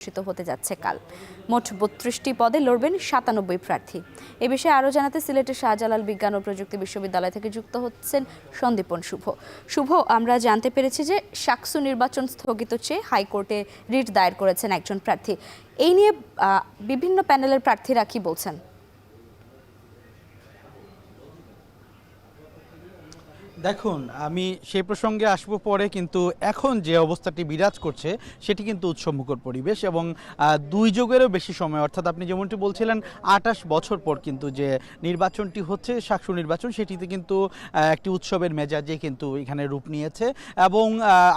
অনুষ্ঠিত হতে যাচ্ছে কাল। মোট ৩২টি পদে লড়বেন ৯৭ প্রার্থী। এ বিষয়ে আরও জানাতে সিলেটের শাহজালাল বিজ্ঞান ও প্রযুক্তি বিশ্ববিদ্যালয় থেকে যুক্ত হচ্ছেন সন্দীপন শুভ। শুভ, আমরা জানতে পেরেছি যে শাকসু নির্বাচন স্থগিত চেয়ে হাইকোর্টে রিট দায়ের করেছেন একজন প্রার্থী। এই নিয়ে বিভিন্ন প্যানেলের প্রার্থীরা কি বলছেন? দেখুন, আমি সেই প্রসঙ্গে আসবো পরে, কিন্তু এখন যে অবস্থাটি বিরাজ করছে সেটি কিন্তু উৎসবমুখর পরিবেশ এবং ২ যুগেরও বেশি সময়, অর্থাৎ আপনি যেমনটি বলছিলেন ২৮ বছর পর কিন্তু যে নির্বাচনটি হচ্ছে শাকসু নির্বাচন, সেটিতে কিন্তু একটি উৎসবের মেজাজে কিন্তু এখানে রূপ নিয়েছে। এবং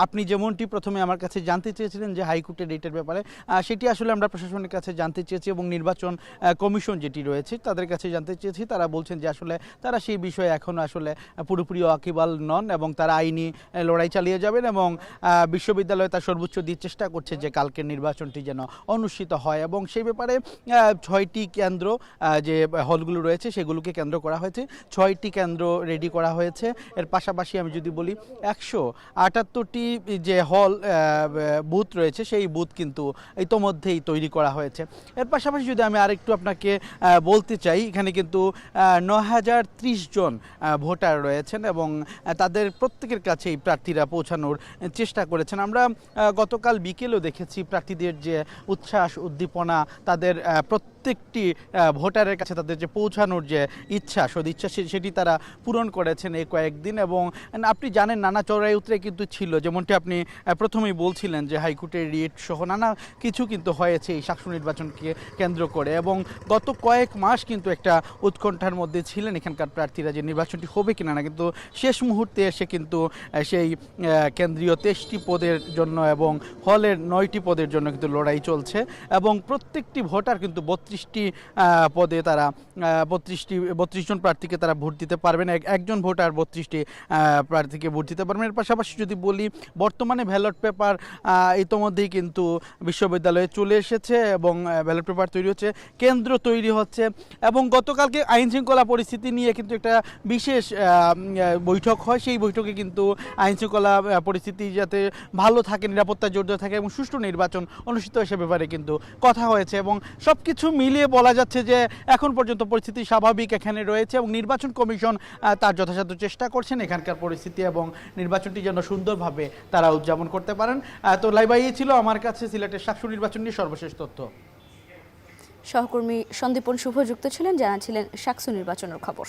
আপনি যেমনটি প্রথমে আমার কাছে জানতে চেয়েছিলেন যে হাইকোর্টের রেটের ব্যাপারে, সেটি আসলে আমরা প্রশাসনের কাছে জানতে চেয়েছি এবং নির্বাচন কমিশন যেটি রয়েছে তাদের কাছে জানতে চেয়েছি। তারা বলছেন যে আসলে তারা সেই বিষয়ে এখনও আসলে পুরোপুরি নন এবং তারা আইনি লড়াই চালিয়ে যাবেন এবং বিশ্ববিদ্যালয় তার সর্বোচ্চ দিয়ে চেষ্টা করছে যে কালকের নির্বাচনটি যেন অনুষ্ঠিত হয়। এবং সেই ব্যাপারে ৬টি কেন্দ্র যে হলগুলো রয়েছে সেগুলোকে কেন্দ্র করা হয়েছে, ৬টি কেন্দ্র রেডি করা হয়েছে। এর পাশাপাশি আমি যদি বলি ১৭৮টি যে হল বুথ রয়েছে সেই বুথ কিন্তু ইতোমধ্যেই তৈরি করা হয়েছে। এর পাশাপাশি যদি আমি আরেকটু আপনাকে বলতে চাই, এখানে কিন্তু ৯০৩০ জন ভোটার রয়েছেন এবং তাদের প্রত্যেকের কাছেই প্রার্থীরা পৌঁছানোর চেষ্টা করেছেন। আমরা গতকাল বিকেলেও দেখেছি প্রার্থীদের যে উচ্ছ্বাস উদ্দীপনা, তাদের প্রত্যেকটি ভোটারের কাছে তাদের যে পৌঁছানোর যে ইচ্ছা সদিচ্ছা সেটি তারা পূরণ করেছেন এই কয়েকদিন। এবং আপনি জানেন নানা চড়াই উতরে কিন্তু ছিল, যেমনটি আপনি প্রথমেই বলছিলেন যে হাইকোর্টের রিট সহ নানা কিছু কিন্তু হয়েছে এই শাকসু নির্বাচনকে কেন্দ্র করে। এবং গত কয়েক মাস কিন্তু একটা উৎকণ্ঠার মধ্যে ছিলেন এখানকার প্রার্থীরা যে নির্বাচনটি হবে কিনা না, কিন্তু শেষ মুহূর্তে এসে কিন্তু সেই কেন্দ্রীয় ২৩টি পদের জন্য এবং হলের ৯টি পদের জন্য কিন্তু লড়াই চলছে। এবং প্রত্যেকটি ভোটার কিন্তু ৩২টি পদে তারা ৩২ জন প্রার্থীকে তারা ভোট দিতে পারবেন, একজন ভোটার ৩২টি প্রার্থীকে ভোট দিতে পারবেন। এর পাশাপাশি যদি বলি বর্তমানে ব্যালট পেপার ইতোমধ্যেই কিন্তু বিশ্ববিদ্যালয়ে চলে এসেছে এবং ব্যালট পেপার তৈরি হচ্ছে, কেন্দ্র তৈরি হচ্ছে। এবং গতকালকে আইন শৃঙ্খলা পরিস্থিতি নিয়ে কিন্তু একটা বিশেষ বৈঠক হয়, সেই বৈঠকে কিন্তু আইন শৃঙ্খলা পরিস্থিতি যাতে ভালো থাকে, নিরাপত্তা জোরদার থাকে এবং সুষ্ঠু নির্বাচন অনুষ্ঠিত হয় সে ব্যাপারে কিন্তু কথা হয়েছে। এবং সব কিছু মিলিয়ে বলা যাচ্ছে যে এখন পর্যন্ত পরিস্থিতি স্বাভাবিক এখানে রয়েছে এবং নির্বাচন কমিশন তার যথাসাধ্য চেষ্টা করছেন এখানকার পরিস্থিতি এবং নির্বাচনটি যেন সুন্দরভাবে তারা উদযাপন করতে পারেন। তো লাইবাই ছিল আমার কাছে সিলেটের শাকসু নির্বাচন নিয়ে সর্বশেষ তথ্য। সহকর্মী সন্দীপন শুভ যুক্ত ছিলেন, জানাচ্ছিলেন শাকসু নির্বাচনের খবর।